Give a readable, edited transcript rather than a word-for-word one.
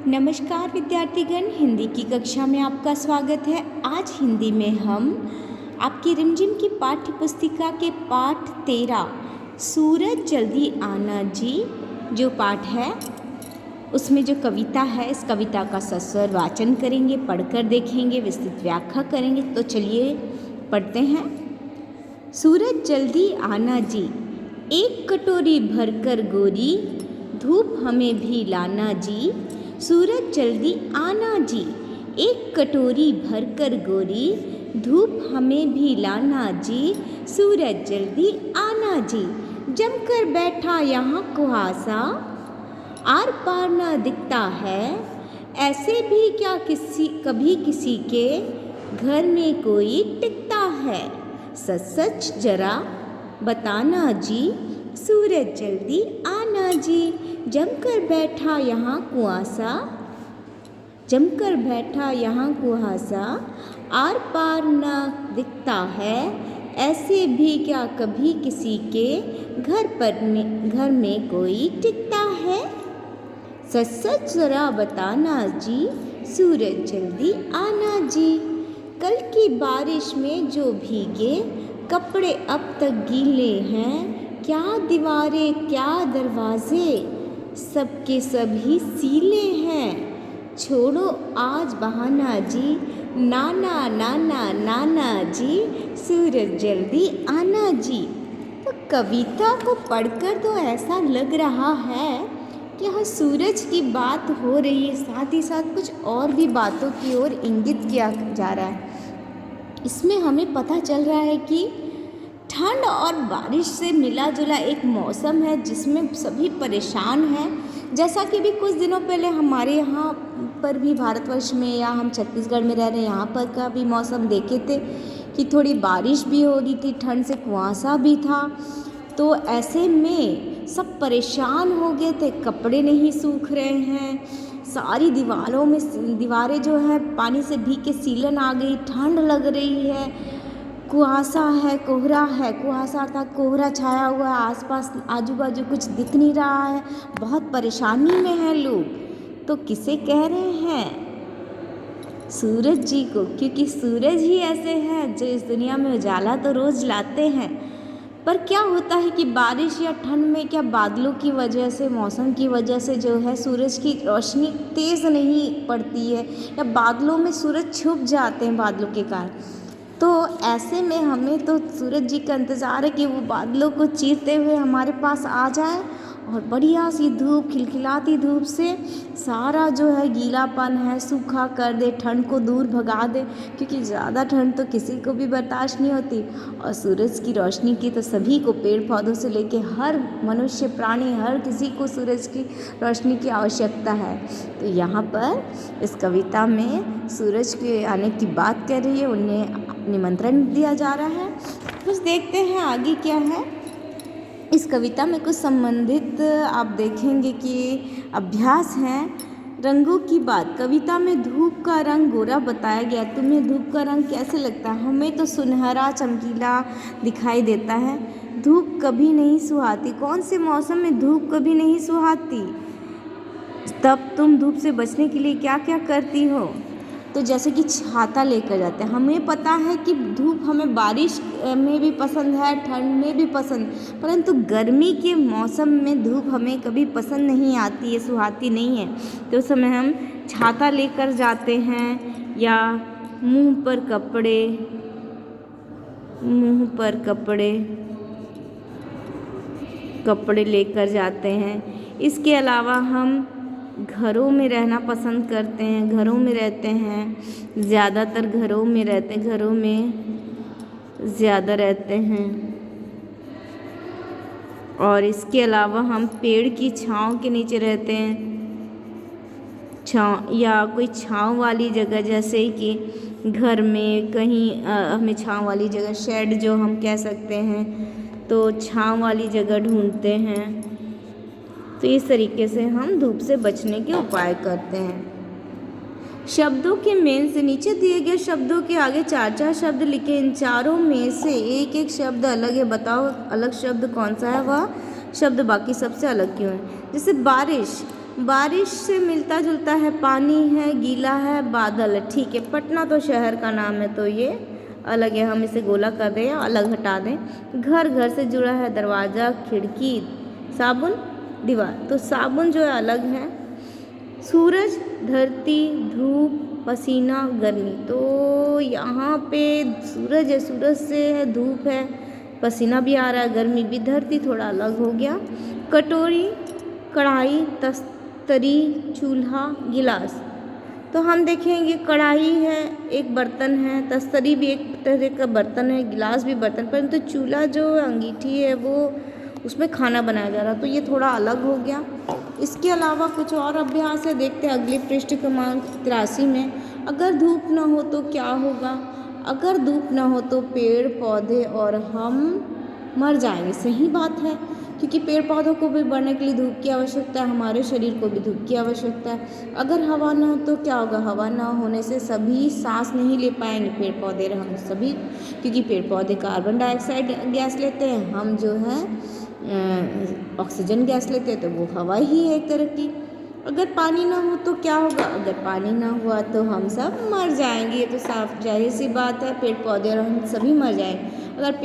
नमस्कार विद्यार्थीगण, हिंदी की कक्षा में आपका स्वागत है। आज हिंदी में हम आपकी रिमझिम की पाठ्य पुस्तिका के पाठ 13 सूरज जल्दी आना जी जो पाठ है उसमें जो कविता है, इस कविता का सस्वर वाचन करेंगे, पढ़कर देखेंगे, विस्तृत व्याख्या करेंगे। तो चलिए पढ़ते हैं। सूरज जल्दी आना जी, एक कटोरी भरकर गोरी, धूप हमें भी लाना जी। सूरज जल्दी आना जी, एक कटोरी भरकर गोरी, धूप हमें भी लाना जी। सूरज जल्दी आना जी, जमकर बैठा यहाँ कुहासा, आर पार न दिखता है। ऐसे भी क्या कभी किसी के घर में कोई टिकता है। सच सच जरा बताना जी, सूरज जल्दी आना जी। जमकर बैठा यहाँ कुहासा, आर पार न दिखता है। ऐसे भी क्या कभी किसी के घर में कोई टिकता है। सच सच जरा बताना जी, सूरज जल्दी आना जी। कल की बारिश में जो भीगे, कपड़े अब तक गीले हैं। क्या दीवारें क्या दरवाजे, सबके सभी सीले हैं। छोड़ो आज बहाना जी, नाना नाना नाना जी। सूरज जल्दी आना जी। तो कविता को पढ़कर तो ऐसा लग रहा है कि यहाँ सूरज की बात हो रही है, साथ ही साथ कुछ और भी बातों की ओर इंगित किया जा रहा है। इसमें हमें पता चल रहा है कि ठंड और बारिश से मिला जुला एक मौसम है जिसमें सभी परेशान हैं। जैसा कि भी कुछ दिनों पहले हमारे यहाँ पर भी भारतवर्ष में, या हम छत्तीसगढ़ में रह रहे हैं, यहाँ पर का भी मौसम देखे थे कि थोड़ी बारिश भी हो रही थी, ठंड से कुहासा भी था। तो ऐसे में सब परेशान हो गए थे, कपड़े नहीं सूख रहे हैं, सारी दीवारें जो है पानी से भीग के सीलन आ गई, ठंड लग रही है, कुहासा है, कुहासा अर्थात कोहरा छाया हुआ है, आसपास आजू बाजू कुछ दिख नहीं रहा है, बहुत परेशानी में हैं लोग। तो किसे कह रहे हैं? सूरज जी को, क्योंकि सूरज ही ऐसे हैं जो इस दुनिया में उजाला तो रोज़ लाते हैं। पर क्या होता है कि बारिश या ठंड में क्या बादलों की वजह से, मौसम की वजह से जो है सूरज की रोशनी तेज़ नहीं पड़ती है, या बादलों में सूरज छुप जाते हैं बादलों के कारण। तो ऐसे में हमें तो सूरज जी का इंतज़ार है कि वो बादलों को चीरते हुए हमारे पास आ जाए और बढ़िया सी धूप, खिलखिलाती धूप से सारा जो है गीलापन है सूखा कर दे, ठंड को दूर भगा दे, क्योंकि ज़्यादा ठंड तो किसी को भी बर्दाश्त नहीं होती। और सूरज की रोशनी की तो सभी को, पेड़ पौधों से लेके हर मनुष्य प्राणी, हर किसी को सूरज की रोशनी की आवश्यकता है। तो यहाँ पर इस कविता में सूरज के आने की बात कर रही है, उन्हें निमंत्रण दिया जा रहा है। कुछ देखते हैं आगे क्या है इस कविता में। कुछ संबंधित आप देखेंगे कि अभ्यास हैं। रंगों की बात, कविता में धूप का रंग गोरा बताया गया। तुम्हें धूप का रंग कैसे लगता है? हमें तो सुनहरा चमकीला दिखाई देता है। धूप कभी नहीं सुहाती, कौन से मौसम में धूप कभी नहीं सुहाती? तब तुम धूप से बचने के लिए क्या क्या करती हो? तो जैसे कि छाता लेकर जाते हैं। हमें पता है कि धूप हमें बारिश में भी पसंद है, ठंड में भी पसंद, परंतु गर्मी के मौसम में धूप हमें कभी पसंद नहीं आती है, सुहाती नहीं है। तो उस समय हम छाता लेकर जाते हैं, या मुंह पर कपड़े लेकर जाते हैं। इसके अलावा हम घरों में रहना पसंद करते हैं, घरों में रहते हैं, ज़्यादातर घरों में ज़्यादा रहते हैं। और इसके अलावा हम पेड़ की छांव के नीचे रहते हैं, या कोई छांव वाली जगह, जैसे कि घर में कहीं हमें छांव वाली जगह, शेड जो हम कह सकते हैं, तो छांव वाली जगह ढूंढते हैं। तो इस तरीके से हम धूप से बचने के उपाय करते हैं। शब्दों के मेल से नीचे दिए गए शब्दों के आगे 4-4 शब्द लिखे। इन चारों में से एक एक शब्द अलग है, बताओ अलग शब्द कौन सा है, वह शब्द बाकी सबसे अलग क्यों है? जैसे बारिश, बारिश से मिलता जुलता है, पानी है, गीला है, बादल है। ठीक है, पटना तो शहर का नाम है तो ये अलग है, हम इसे गोला कर दें या अलग हटा दें। घर घर से जुड़ा है, दरवाज़ा, खिड़की, साबुन, दीवार, तो साबुन जो है अलग है। सूरज, धरती, धूप, पसीना, गर्मी, तो यहाँ पे सूरज है, सूरज से है, धूप है, पसीना भी आ रहा है, गर्मी भी। धरती थोड़ा अलग हो गया। कटोरी, कढ़ाई, तस्तरी, चूल्हा, गिलास, तो हम देखेंगे कढ़ाई है, एक बर्तन है, तस्तरी भी एक तरह का बर्तन है, गिलास भी बर्तन, परंतु चूल्हा जो अंगीठी है वो उसमें खाना बनाया जा रहा, तो ये थोड़ा अलग हो गया। इसके अलावा कुछ और अभ्यास है, देखते हैं अगले पृष्ठ क्रमांक 83 में। अगर धूप न हो तो क्या होगा? अगर धूप न हो तो पेड़ पौधे और हम मर जाएंगे। सही बात है, क्योंकि पेड़ पौधों को भी बढ़ने के लिए धूप की आवश्यकता है, हमारे शरीर को भी धूप की आवश्यकता है। अगर हवा न हो तो क्या होगा? हवा न होने से सभी सांस नहीं ले पाएंगे, पेड़ पौधे और हम सभी, क्योंकि पेड़ पौधे कार्बन डाइऑक्साइड गैस लेते हैं, हम जो है ऑक्सीजन गैस लेते हैं, तो वो हवा ही है एक तरह की। अगर पानी ना हो तो क्या होगा? अगर पानी ना हुआ तो हम सब मर जाएंगे, ये तो साफ जाहिर सी बात है, पेड़ पौधे और हम सभी मर जाएंगे। अगर